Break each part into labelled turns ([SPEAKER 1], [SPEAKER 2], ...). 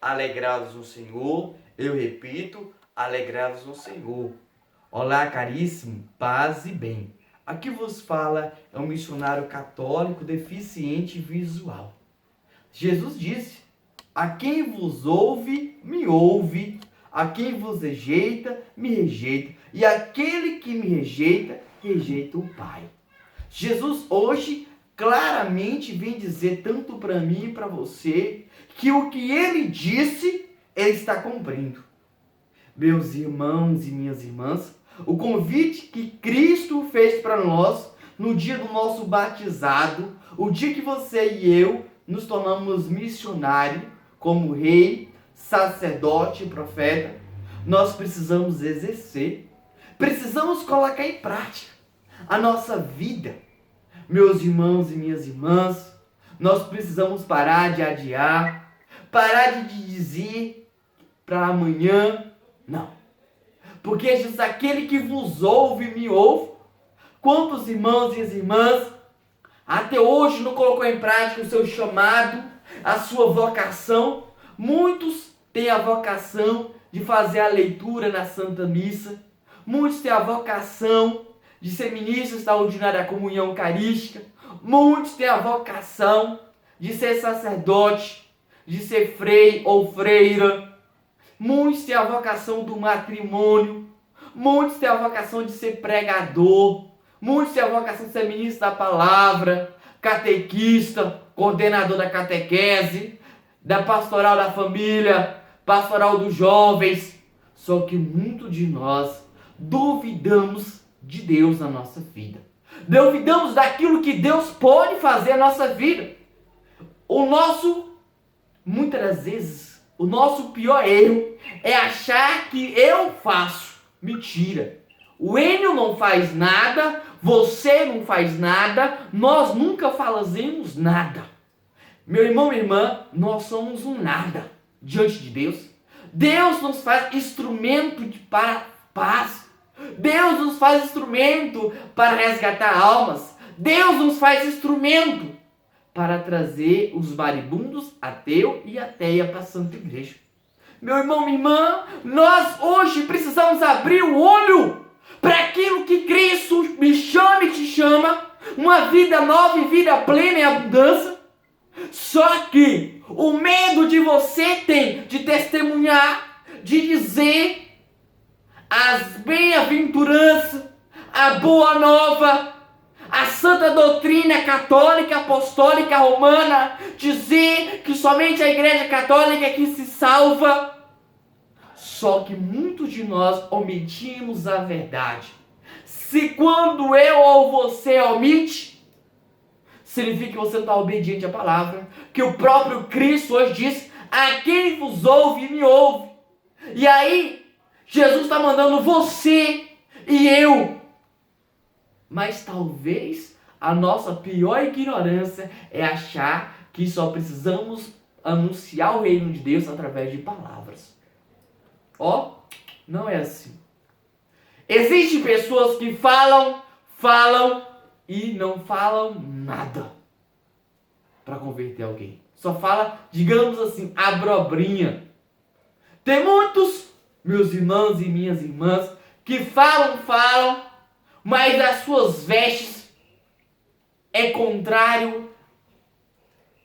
[SPEAKER 1] Alegrai-vos no Senhor. Eu repito, alegrai-vos no Senhor. Olá, caríssimo, paz e bem. Aqui vos fala é um missionário católico deficiente visual. Jesus disse: a quem vos ouve, me ouve. A quem vos rejeita, me rejeita. E aquele que me rejeita, rejeita o Pai. Jesus hoje claramente vem dizer tanto para mim e para você que o que ele disse, ele está cumprindo. Meus irmãos e minhas irmãs, o convite que Cristo fez para nós no dia do nosso batizado, o dia que você e eu nos tornamos missionários, como rei, sacerdote e profeta, nós precisamos exercer, precisamos colocar em prática a nossa vida. Meus irmãos e minhas irmãs, nós precisamos parar de adiar, parar de dizer para amanhã, não. Porque Jesus, aquele que vos ouve, me ouve. Quantos irmãos e irmãs até hoje não colocou em prática o seu chamado, a sua vocação? Muitos têm a vocação de fazer a leitura na Santa Missa. Muitos têm a vocação de ser ministros da ordinária comunhão eucarística. Muitos têm a vocação de ser sacerdote, de ser frei ou freira. Muitos têm a vocação do matrimônio. Muitos têm a vocação de ser pregador. Muitos têm a vocação de ser ministro da palavra, catequista, coordenador da catequese, da pastoral da família, pastoral dos jovens. Só que muitos de nós duvidamos de Deus na nossa vida. Duvidamos daquilo que Deus pode fazer na nossa vida. Muitas das vezes, o nosso pior erro é achar que eu faço. Mentira. O Enio não faz nada, você não faz nada, nós nunca fazemos nada. Meu irmão, minha irmã, nós somos um nada diante de Deus. Deus nos faz instrumento para paz. Deus nos faz instrumento para resgatar almas. Deus nos faz instrumento para trazer os maribundos, ateu e ateia para a Santa Igreja. Meu irmão, minha irmã, nós hoje precisamos abrir o olho para aquilo que Cristo me chama e te chama, uma vida nova e vida plena em abundância. Só que o medo de você tem de testemunhar, de dizer as bem-aventuranças, a boa nova, a santa doutrina católica, apostólica, romana, dizer que somente a Igreja Católica é que se salva. Só que muitos de nós omitimos a verdade. Se quando eu ou você omite, significa que você está obediente à palavra, que o próprio Cristo hoje diz: a quem vos ouve, me ouve. E aí, Jesus está mandando você e eu. Mas talvez a nossa pior ignorância é achar que só precisamos anunciar o reino de Deus através de palavras. Não é assim. Existem pessoas que falam e não falam nada para converter alguém. Só fala, digamos assim, abobrinha. Tem muitos, meus irmãos e minhas irmãs, que falam, mas as suas vestes é contrário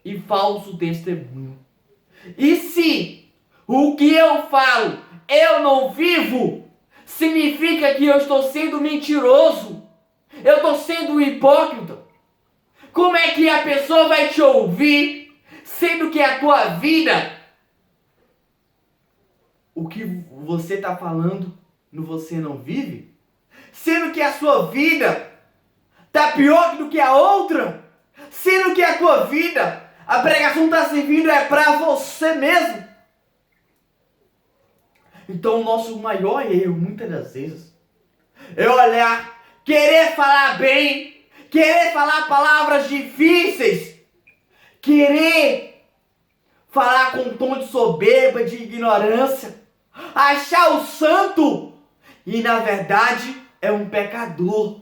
[SPEAKER 1] e falso testemunho. E se o que eu falo eu não vivo, significa que eu estou sendo mentiroso, eu estou sendo hipócrita. Como é que a pessoa vai te ouvir, sendo que a tua vida, o que você está falando, você não vive? Sendo que a sua vida está pior do que a outra? Sendo que a tua vida, a pregação está servindo é para você mesmo? Então o nosso maior erro, muitas das vezes, é olhar, querer falar bem, querer falar palavras difíceis, querer falar com um tom de soberba, de ignorância, achar o santo e na verdade é um pecador.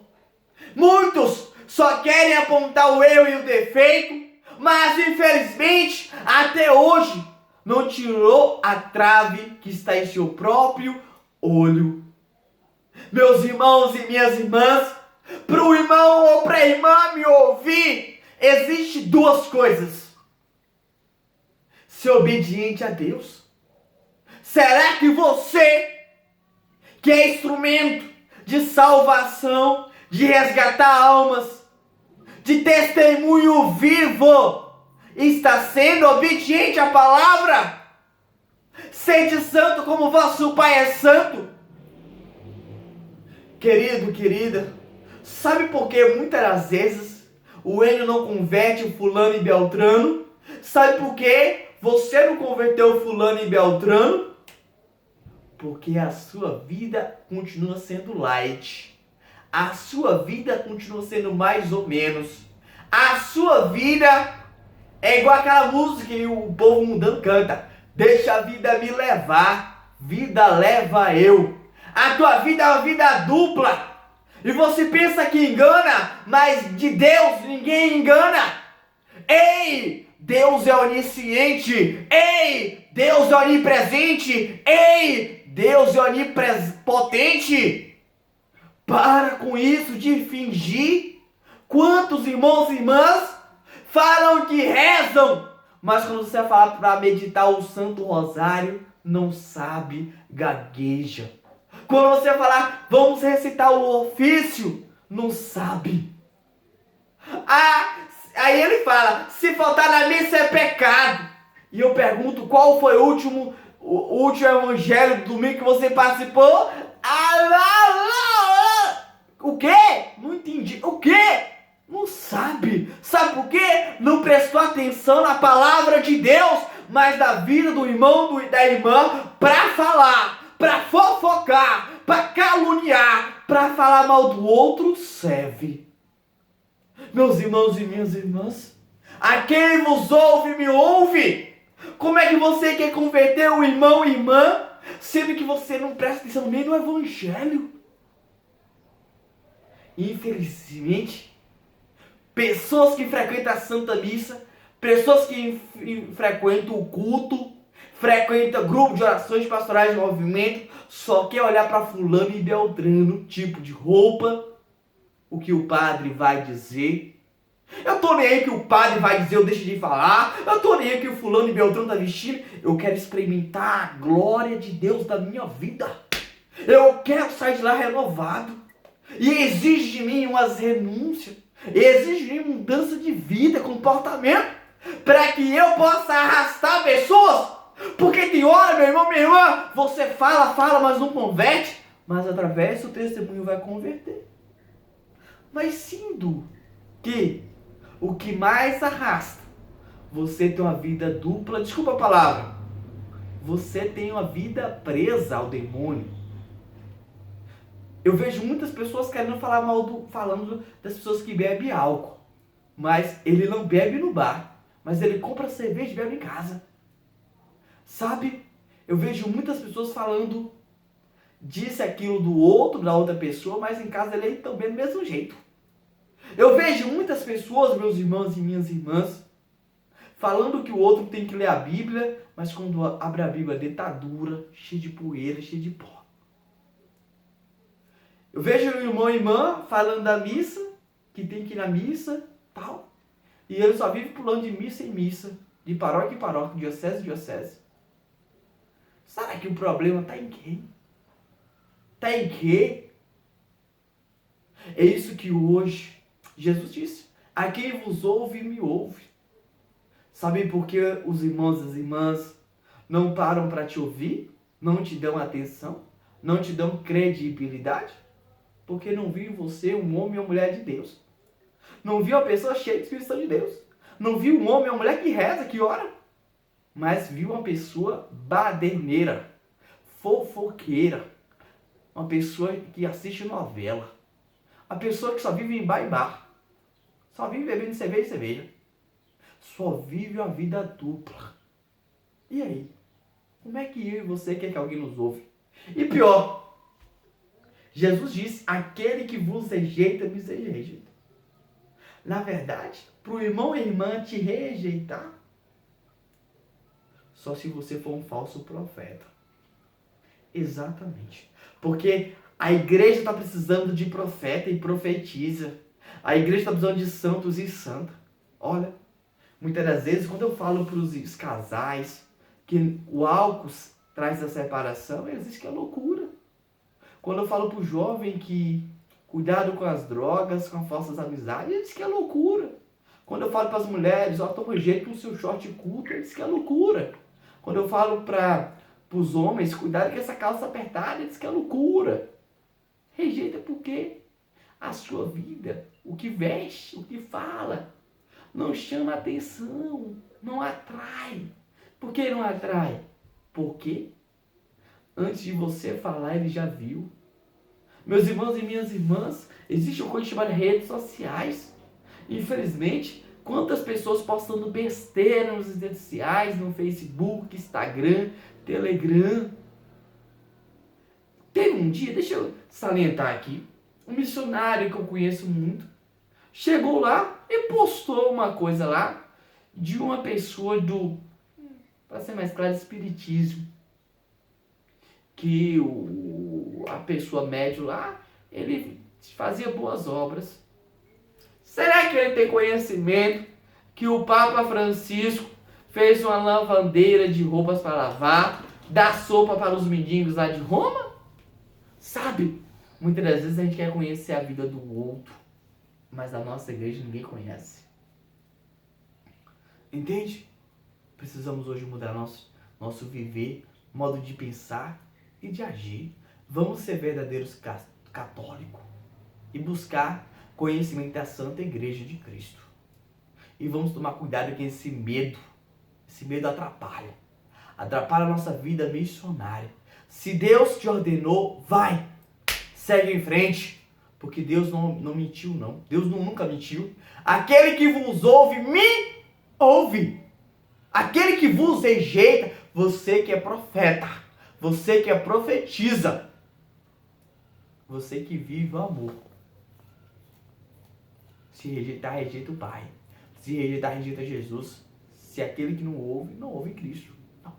[SPEAKER 1] Muitos só querem apontar o erro e o defeito, mas infelizmente até hoje não tirou a trave que está em seu próprio olho. Meus irmãos e minhas irmãs, para o irmão ou para a irmã me ouvir, existe duas coisas: ser obediente a Deus. Será que você, que é instrumento de salvação, de resgatar almas, de testemunho vivo, está sendo obediente à palavra? Sede santo como vosso Pai é santo. Querido, querida, sabe por que muitas das vezes o Enio não converte o fulano e beltrano? Sabe por que você não converteu o fulano e beltrano? Porque a sua vida continua sendo light. A sua vida continua sendo mais ou menos. A sua vida é igual aquela música que o povo mundano canta: deixa a vida me levar, vida leva eu. A tua vida é uma vida dupla. E você pensa que engana, mas de Deus ninguém engana. Ei, Deus é onisciente. Ei, Deus é onipresente. Ei, Deus é onipotente. Para com isso de fingir. Quantos irmãos e irmãs falam que rezam, mas quando você fala para meditar o Santo Rosário, não sabe, gagueja. Quando você falar, vamos recitar o ofício, não sabe. Aí ele fala, se faltar na missa é pecado. E eu pergunto, qual foi o último evangelho do domingo que você participou? O quê? Não entendi. O quê? Não sabe. Sabe por quê? Não prestou atenção na palavra de Deus, mas da vida do irmão e da irmã para falar, para fofocar, para caluniar, para falar mal do outro serve. Meus irmãos e minhas irmãs, a quem vos ouve, me ouve. Como é que você quer converter o irmão e irmã, sendo que você não presta atenção nem no evangelho? Infelizmente, pessoas que frequentam a Santa Missa, pessoas que frequentam o culto, frequentam grupo de orações pastorais de movimento, só quer olhar para fulano e beltrano, tipo de roupa, o que o padre vai dizer. Eu tô nem aí que o padre vai dizer, eu deixo de falar. Eu tô nem aí que o fulano e beltrano tá vestindo. Eu quero experimentar a glória de Deus da minha vida. Eu quero sair de lá renovado. E exige de mim umas renúncias. Exige de mim mudança de vida, comportamento, para que eu possa arrastar pessoas. Porque tem hora, meu irmão, minha irmã, você fala, mas não converte. Mas através do testemunho vai converter. Mas sendo que o que mais arrasta, você tem uma vida dupla, desculpa a palavra, você tem uma vida presa ao demônio. Eu vejo muitas pessoas querendo falar falando das pessoas que bebem álcool. Mas ele não bebe no bar, mas ele compra cerveja e bebe em casa. Sabe? Eu vejo muitas pessoas falando disso, aquilo do outro, da outra pessoa, mas em casa ele é também do mesmo jeito. Eu vejo muitas pessoas, meus irmãos e minhas irmãs, falando que o outro tem que ler a Bíblia, mas quando abre a Bíblia, a dentadura, cheia de poeira, cheia de pó. Eu vejo o irmão e irmã falando da missa, que tem que ir na missa, tal, e ele só vive pulando de missa em missa, de paróquia em paróquia, de diocese em diocese. Será que o problema está em quem? Está em quê? É isso que hoje Jesus disse: a quem vos ouve, me ouve. Sabe por que os irmãos e as irmãs não param para te ouvir? Não te dão atenção? Não te dão credibilidade? Porque não viu em você um homem ou uma mulher de Deus. Não viu uma pessoa cheia de Espírito Santo de Deus. Não viu um homem ou uma mulher que reza, que ora. Mas viu uma pessoa baderneira, fofoqueira. Uma pessoa que assiste novela. Uma pessoa que só vive em bar e bar. Só vive bebendo cerveja e cerveja. Só vive uma vida dupla. E aí? Como é que eu e você quer que alguém nos ouve? E pior, Jesus disse: aquele que vos rejeita, me rejeita. Na verdade, para o irmão e irmã te rejeitar, só se você for um falso profeta. Exatamente. Porque a igreja está precisando de profeta e profetiza. A igreja está precisando de santos e santa. Olha, muitas das vezes, quando eu falo para os casais que o álcool traz a separação, eles dizem que é loucura. Quando eu falo para o jovem que cuidado com as drogas, com falsas amizades, eles dizem que é loucura. Quando eu falo para as mulheres, ó, toma jeito com o seu short curto, eles dizem que é loucura. Quando eu falo para os homens, cuidado com essa calça apertada, eles dizem que é loucura. Rejeita por quê? A sua vida, o que veste, o que fala, não chama atenção, não atrai. Por que não atrai? Porque antes de você falar, ele já viu. Meus irmãos e minhas irmãs, existe uma coisa chamada redes sociais. Infelizmente, quantas pessoas postando besteira nas redes sociais, no Facebook, Instagram, Telegram. Teve um dia, deixa eu salientar aqui, um missionário que eu conheço muito, chegou lá e postou uma coisa lá de uma pessoa do, para ser mais claro, espiritismo. Que a pessoa médio lá, ele fazia boas obras. Será que ele tem conhecimento que o Papa Francisco fez uma lavandeira de roupas para lavar, dá sopa para os mendigos lá de Roma? Sabe, muitas das vezes a gente quer conhecer a vida do outro, mas a nossa igreja ninguém conhece. Entende? Precisamos hoje mudar nosso viver, modo de pensar e de agir. Vamos ser verdadeiros católicos e buscar conhecimento da Santa Igreja de Cristo. E vamos tomar cuidado com esse medo atrapalha a nossa vida missionária. Se Deus te ordenou, vai, segue em frente, porque Deus não mentiu não, Deus nunca mentiu. Aquele que vos ouve, me ouve. Aquele que vos rejeita, você que é profeta, você que é profetiza, você que vive o amor. Se rejeitar, rejeita o Pai. Se rejeitar, rejeita Jesus. Se aquele que não ouve Cristo. Não.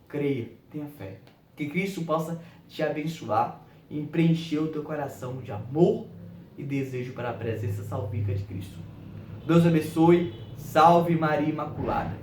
[SPEAKER 1] Creia, tenha fé. Que Cristo possa te abençoar e preencher o teu coração de amor e desejo para a presença salvífica de Cristo. Deus abençoe. Salve Maria Imaculada.